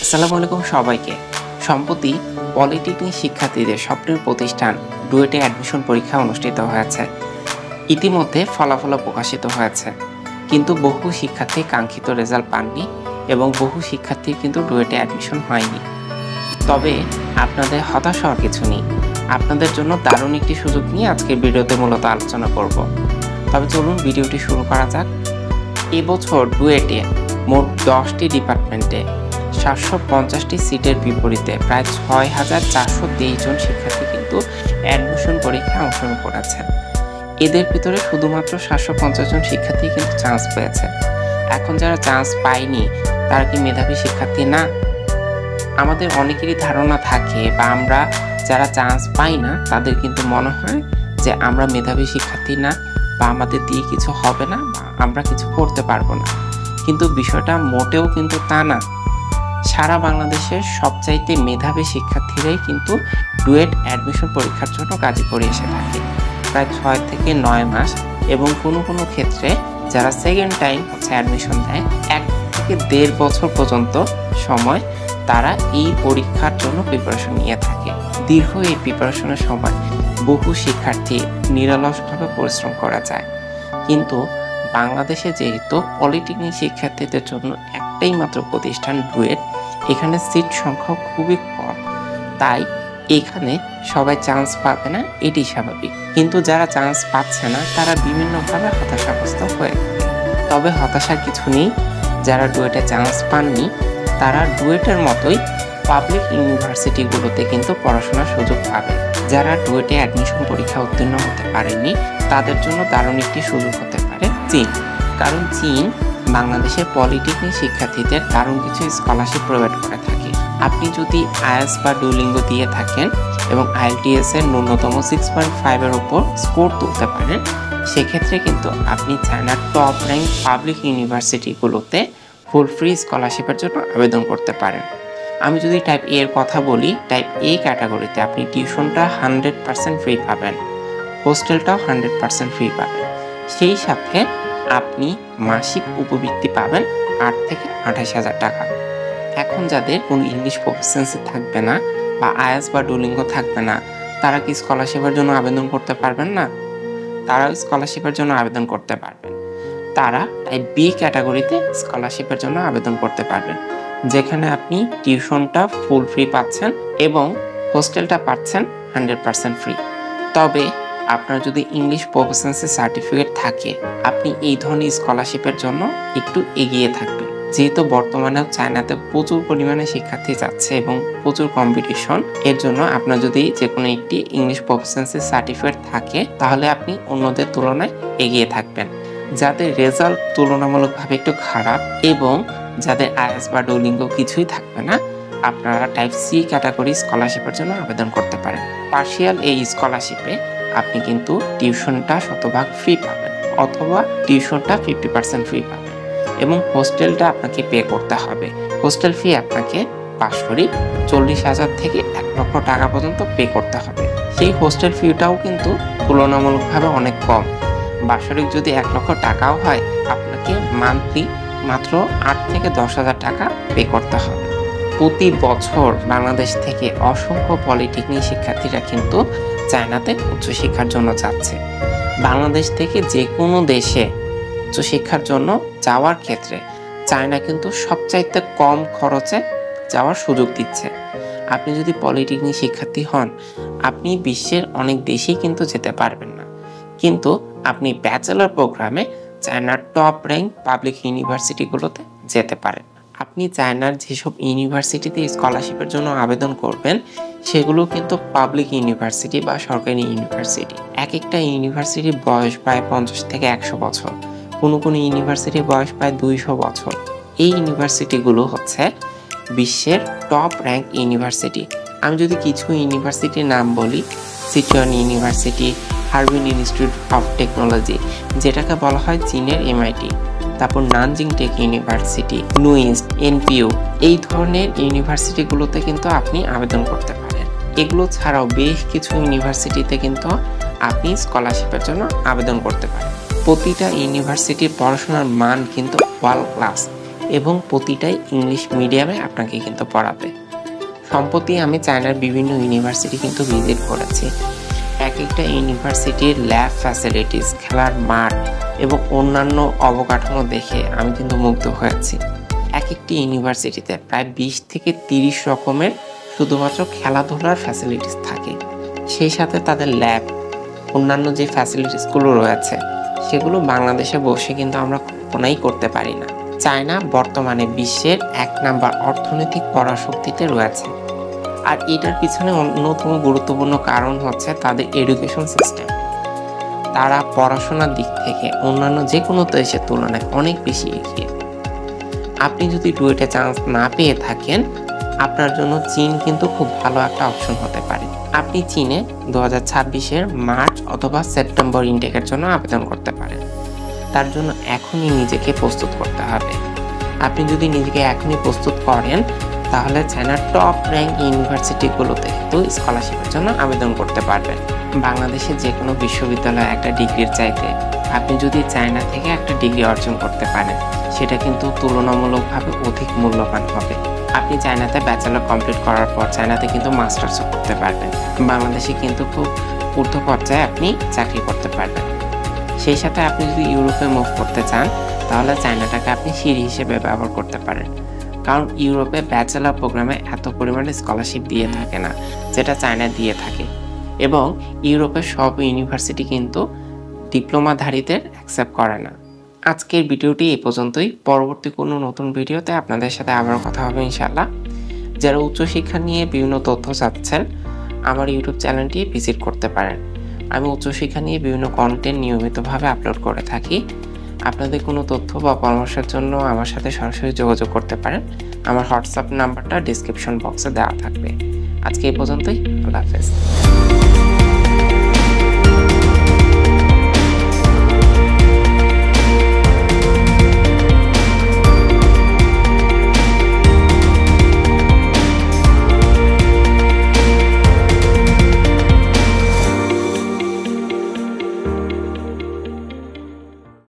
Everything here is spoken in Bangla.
আসসালামু আলাইকুম সবাইকে। সম্প্রতি পলিটেকনিক শিক্ষার্থীদের স্বপ্নের প্রতিষ্ঠান ডুয়েটে অ্যাডমিশন পরীক্ষা অনুষ্ঠিত হয়েছে। ইতিমধ্যে ফলাফল প্রকাশিত হয়েছে, কিন্তু বহু শিক্ষার্থী কাঙ্ক্ষিত রেজাল্ট পাননি এবং বহু শিক্ষার্থীর কিন্তু ডুয়েটে অ্যাডমিশন হয়নি। তবে আপনাদের হতাশ হওয়ার কিছু নেই, আপনাদের জন্য দারুণ একটি সুযোগ নিয়ে আজকের ভিডিওতে মূলত আলোচনা করব। তবে চলুন ভিডিওটি শুরু করা যাক। এবছর ডুয়েটে মোট 10টি ডিপার্টমেন্টে 750টি সিটের বিপরীতে প্রায় 6423 জন শিক্ষার্থী কিন্তু অ্যাডমিশন পরীক্ষায় অংশগ্রহণ করেছেন। এদের ভিতরে শুধুমাত্র 750 জন শিক্ষার্থী কিন্তু চান্স পেয়েছে। এখন যারা চান্স পায়নি তারা কি মেধাবী শিক্ষার্থী না? আমাদের অনেকেরই ধারণা থাকে বা আমরা যারা চান্স পাই না তাদের কিন্তু মনে হয় যে আমরা মেধাবী শিক্ষার্থী না, বা আমাদের দিয়ে কিছু হবে না, বা আমরা কিছু করতে পারবো না। কিন্তু বিষয়টা মোটেও কিন্তু তা না। সারা বাংলাদেশের সবচাইতে মেধাবী শিক্ষার্থীরাই কিন্তু ডুয়েট অ্যাডমিশন পরীক্ষার জন্য গাজীপুরে এসে থাকে প্রায় 6 থেকে 9 মাস, এবং কোনো কোনো ক্ষেত্রে যারা সেকেন্ড টাইম অ্যাডমিশন দেয় 1 থেকে 1.5 বছর পর্যন্ত সময় তারা এই পরীক্ষার জন্য প্রিপারেশন নিয়ে থাকে। দীর্ঘ এই প্রিপারেশনের সময় বহু শিক্ষার্থী নিরলসভাবে পরিশ্রম করা যায়, কিন্তু বাংলাদেশে যেহেতু পলিটেকনিক শিক্ষার্থীদের জন্য একটাই মাত্র প্রতিষ্ঠান ডুয়েট, এখানে সিট সংখ্যা খুবই কম, তাই এখানে সবাই চান্স পাবে না, এটি স্বাভাবিক। কিন্তু যারা চান্স পাচ্ছে না তারা বিভিন্নভাবে হতাশাগ্রস্ত হয়ে থাকে। তবে হতাশার কিছু নেই, যারা ডুয়েটে চান্স পাননি তারা ডুয়েটের মতোই পাবলিক ইউনিভার্সিটিগুলোতে কিন্তু পড়াশোনার সুযোগ পাবে। যারা ডুয়েটে অ্যাডমিশন পরীক্ষা উত্তীর্ণ হতে পারেনি তাদের জন্য দারুণ একটি সুযোগ হতে পারে চীন, কারণ চীন বাংলাদেশের পলিটেকনিক শিক্ষার্থীদের দারুণ কিছু স্কলারশিপ প্রোভাইড করে থাকে। আপনি যদি আইএলটিএস বা ডুওলিঙ্গো দিয়ে থাকেন এবং আইএলটিএস এর ন্যূনতম 6.5 এর উপর স্কোর তুলতে পারেন, সেক্ষেত্রে কিন্তু আপনি চায়নার টপ র্যাঙ্ক পাবলিক ইউনিভার্সিটিগুলোতে ফুল ফ্রি স্কলারশিপের জন্য আবেদন করতে পারেন। আমি যদি টাইপ এ এর কথা বলি, টাইপ এ ক্যাটাগরিতে আপনি টিউশনটা 100% ফ্রি পাবেন, হোস্টেলটাও 100% ফ্রি পাবেন, সেই সাথে আপনি মাসিক উপবৃত্তি পাবেন 8 থেকে 28,000 টাকা। এখন যাদের কোনো ইংলিশ প্রফিসিয়েন্সি থাকবে না বা আইএলটিএস বা ডুওলিঙ্গো থাকবে না, তারা কি স্কলারশিপের জন্য আবেদন করতে পারবেন না? তারাও স্কলারশিপের জন্য আবেদন করতে পারবেন। তারা টাইপ বি ক্যাটাগরিতে স্কলারশিপের জন্য আবেদন করতে পারবেন, যেখানে আপনি টিউশনটা ফুল ফ্রি পাচ্ছেন এবং হোস্টেলটা পাচ্ছেন 100% ফ্রি। তবে আপনার যদি ইংলিশ প্রফিসিয়েন্সি সার্টিফিকেট থাকে, আপনি এই ধরনের স্কলারশিপের জন্য একটু এগিয়ে থাকবেন, যেহেতু বর্তমানে চায়নাতে প্রচুর পরিমাণে শিক্ষার্থী যাচ্ছে এবং প্রচুর কম্পিটিশন। এর জন্য আপনার যদি যে কোনো একটি ইংলিশ প্রফিসিয়েন্সি সার্টিফিকেট থাকে তাহলে আপনি অন্যদের তুলনায় এগিয়ে থাকবেন। যাদের রেজাল্ট তুলনামূলকভাবে একটু খারাপ এবং যাদের আইএলটিএস বা ডুওলিঙ্গো কিছুই থাকবে না, আপনারা টাইপ সি ক্যাটাগরি স্কলারশিপের জন্য আবেদন করতে পারেন। পার্শিয়াল এই স্কলারশিপে আপনি কিন্তু টিউশনটা শতভাগ ফ্রি পাবেন, অথবা টিউশনটা 50% ফ্রি পাবেন, এবং হোস্টেলটা আপনাকে পে করতে হবে। হোস্টেল ফি আপনাকে বাৎসরিক 40,000 থেকে 1 লক্ষ টাকা পর্যন্ত পে করতে হবে। সেই হোস্টেল ফিটাও কিন্তু তুলনামূলকভাবে অনেক কম। বাৎসরিক যদি 1 লক্ষ টাকাও হয়, আপনাকে মান্থলি মাত্র 8 থেকে 10,000 টাকা পে করতে হবে। প্রতি বছর বাংলাদেশ থেকে অসংখ্য পলিটেকনিক শিক্ষার্থীরা কিন্তু চায়নাতে উচ্চশিক্ষার জন্য যাচ্ছে। বাংলাদেশ থেকে যে কোনো দেশে উচ্চশিক্ষার জন্য যাওয়ার ক্ষেত্রে চায়না কিন্তু সবচাইতে কম খরচে যাওয়ার সুযোগ দিচ্ছে। আপনি যদি পলিটেকনিক শিক্ষার্থী হন, আপনি বিশ্বের অনেক দেশেই কিন্তু যেতে পারবেন না, কিন্তু আপনি ব্যাচেলর প্রোগ্রামে চায়নার টপ র্যাঙ্ক পাবলিক ইউনিভার্সিটিগুলোতে যেতে পারেন। আপনি চায়নার যেসব ইউনিভার্সিটিতে স্কলারশিপের জন্য আবেদন করবেন সেগুলো কিন্তু পাবলিক ইউনিভার্সিটি বা সরকারি ইউনিভার্সিটি। এক একটা ইউনিভার্সিটির বয়স প্রায় 50 থেকে 100 বছর, কোনো কোনো ইউনিভার্সিটির বয়স প্রায় 200 বছর। এই ইউনিভার্সিটিগুলো হচ্ছে বিশ্বের টপ র্যাঙ্ক ইউনিভার্সিটি। আমি যদি কিছু ইউনিভার্সিটির নাম বলি, Sichuan university, Harbin institute of technology, যেটাকে বলা হয় চীনের এমআইটি, তারপর নানজিং টেক ইউনিভার্সিটি, নুইস্ট, এনপিইউ, এই ধরনের ইউনিভার্সিটিগুলোতে কিন্তু আপনি আবেদন করতে পারেন। এগুলো ছাড়াও বেশ কিছু ইউনিভার্সিটিতে কিন্তু আপনি স্কলারশিপের জন্য আবেদন করতে পারেন। প্রতিটা ইউনিভার্সিটির পড়াশোনার মান কিন্তু ওয়ার্ল্ড ক্লাস, এবং প্রতিটাই ইংলিশ মিডিয়ামে আপনাকে কিন্তু পড়াবে। সম্প্রতি আমি চায়নার বিভিন্ন ইউনিভার্সিটি কিন্তু ভিজিট করেছি। এক একটা ইউনিভার্সিটির ল্যাব ফ্যাসিলিটিস, খেলার মাঠ এবং অন্যান্য অবকাঠামো দেখে আমি কিন্তু মুগ্ধ হয়েছি। এক একটি ইউনিভার্সিটিতে প্রায় 20 থেকে 30 রকমের শুধুমাত্র খেলাধুলার ফ্যাসিলিটিস থাকে। সেই সাথে তাদের ল্যাব, অন্যান্য যে ফ্যাসিলিটিসগুলো রয়েছে সেগুলো বাংলাদেশে বসে কিন্তু আমরা কল্পনাই করতে পারি না। চায়না বর্তমানে বিশ্বের 1 নাম্বার অর্থনৈতিক পরাশক্তিতে রয়েছে, আর এটার পিছনে অন্যতম গুরুত্বপূর্ণ কারণ হচ্ছে তাদের এডুকেশন সিস্টেম। তারা পড়াশোনার দিক থেকে অন্যান্য যে কোনো দেশের তুলনায় অনেক বেশি এগিয়ে। আপনি যদি ডুয়েটে চান্স না পেয়ে থাকেন, আপনার জন্য চীন কিন্তু খুব ভালো একটা অপশন হতে পারে। আপনি চীনে 2026-এর মার্চ অথবা সেপ্টেম্বর ইনটেকের জন্য আবেদন করতে পারেন। তার জন্য এখনই নিজেকে প্রস্তুত করতে হবে। আপনি যদি নিজেকে এখনই প্রস্তুত করেন, তাহলে চায়নার টপ র্যাঙ্ক ইউনিভার্সিটিগুলোতে কিন্তু স্কলারশিপের জন্য আবেদন করতে পারবেন। বাংলাদেশের যে কোনো বিশ্ববিদ্যালয়ে একটা ডিগ্রির চাইতে আপনি যদি চায়না থেকে একটা ডিগ্রি অর্জন করতে পারেন, সেটা কিন্তু তুলনামূলকভাবে অধিক মূল্যবান হবে। আপনি চায়নাতে ব্যাচেলর কমপ্লিট করার পর চায়নাতে কিন্তু মাস্টার্সও করতে পারবেন। বাংলাদেশে কিন্তু খুব ঊর্ধ্ব পর্যায়ে আপনি চাকরি করতে পারবেন। সেই সাথে আপনি যদি ইউরোপে মুভ করতে চান, তাহলে চায়নাটাকে আপনি সিঁড়ি হিসেবে ব্যবহার করতে পারেন। কারণ ইউরোপে ব্যাচেলর প্রোগ্রামে এত পরিমাণে স্কলারশিপ দিয়ে থাকে না যেটা চায়না দিয়ে থাকে, এবং ইউরোপের সব ইউনিভার্সিটি কিন্তু ডিপ্লোমাধারীদের অ্যাকসেপ্ট করে না। আজকের ভিডিওটি এই পর্যন্তই। পরবর্তী কোনো নতুন ভিডিওতে আপনাদের সাথে আবার কথা হবে ইনশাআল্লাহ। যারা উচ্চশিক্ষা নিয়ে বিভিন্ন তথ্য চাচ্ছেন, আমার ইউটিউব চ্যানেলটি ভিজিট করতে পারেন। আমি উচ্চশিক্ষা নিয়ে বিভিন্ন কন্টেন্ট নিয়মিতভাবে আপলোড করে থাকি। আপনাদের কোনো তথ্য বা পরামর্শের জন্য আমার সাথে সরাসরি যোগাযোগ করতে পারেন। আমার হোয়াটসঅ্যাপ নাম্বারটা ডিসক্রিপশন বক্সে দেওয়া থাকবে। আজকে এই পর্যন্তই। আল্লাহ হাফেজ।